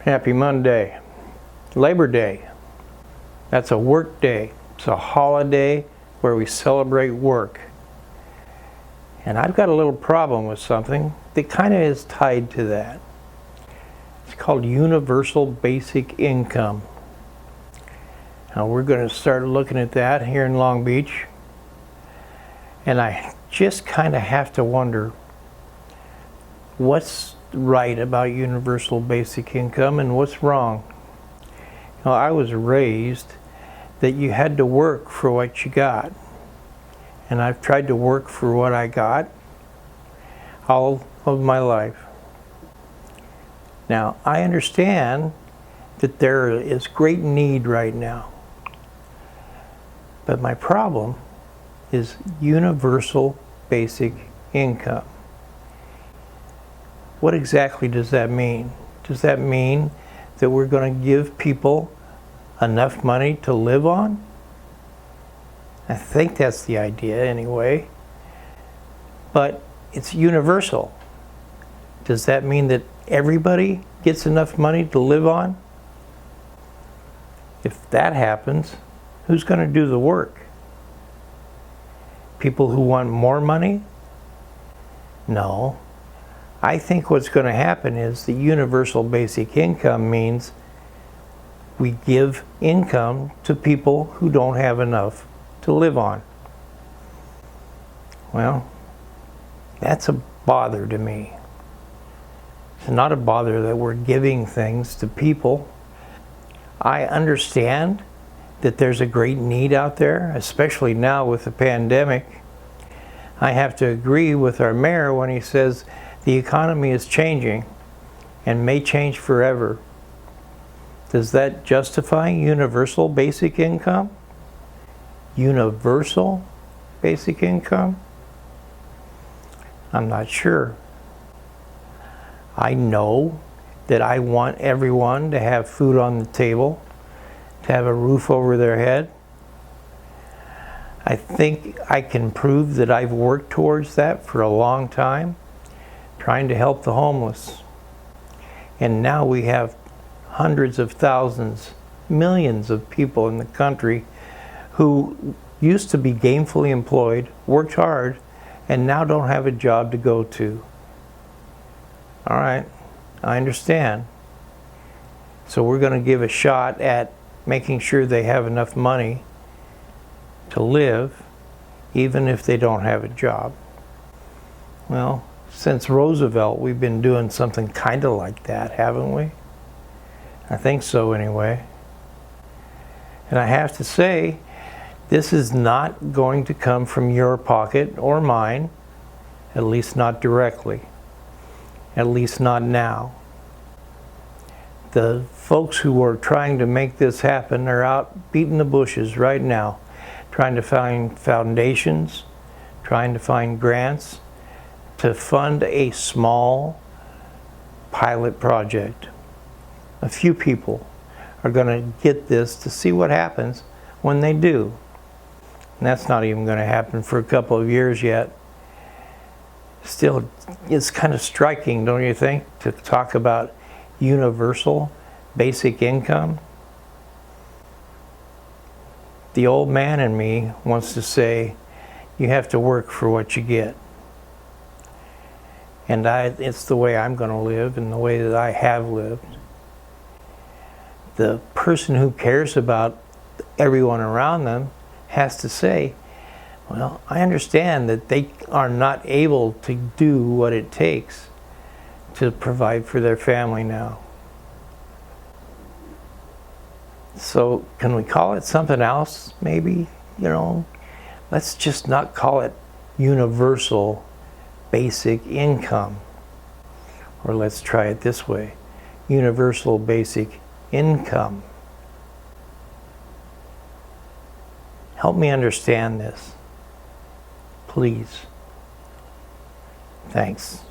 Happy Monday. Labor Day. That's a work day. It's a holiday where we celebrate work. And I've got a little problem with something that kind of is tied to that. It's called universal basic income. Now we're going to start looking at that here in Long Beach. And I just kind of have to wonder what's right about universal basic income and what's wrong. Now, I was raised that you had to work for what you got. And I've tried to work for what I got all of my life. Now, I understand that there is great need right now. But my problem is universal basic income. What exactly does that mean? Does that mean that we're going to give people enough money to live on? I think that's the idea anyway. But it's universal. Does that mean that everybody gets enough money to live on? If that happens, who's going to do the work? People who want more money? No. I think what's going to happen is the universal basic income means we give income to people who don't have enough to live on. Well, that's a bother to me. It's not a bother that we're giving things to people. I understand that there's a great need out there, especially now with the pandemic. I have to agree with our mayor when he says the economy is changing and may change forever. Does that justify universal basic income? Universal basic income? I'm not sure. I know that I want everyone to have food on the table, to have a roof over their head. I think I can prove that I've worked towards that for a long time, trying to help the homeless. And now we have hundreds of thousands, millions of people in the country who used to be gainfully employed, worked hard, and now don't have a job to go to. All right, I understand. So we're going to give a shot at making sure they have enough money to live, even if they don't have a job. Well, since Roosevelt, we've been doing something kind of like that, haven't we? I think so anyway. And I have to say, this is not going to come from your pocket or mine, at least not directly, at least not now. The folks who are trying to make this happen are out beating the bushes right now, trying to find foundations, trying to find grants to fund a small pilot project. A few people are going to get this to see what happens when they do. And that's not even going to happen for a couple of years yet. Still, it's kind of striking, don't you think, to talk about universal basic income? The old man in me wants to say, you have to work for what you get. And it's the way I'm going to live and the way that I have lived. The person who cares about everyone around them has to say, well, I understand that they are not able to do what it takes to provide for their family now. So can we call it something else, maybe? Let's just not call it universal basic income. Or let's try it this way, universal basic income. Help me understand this, please. Thanks.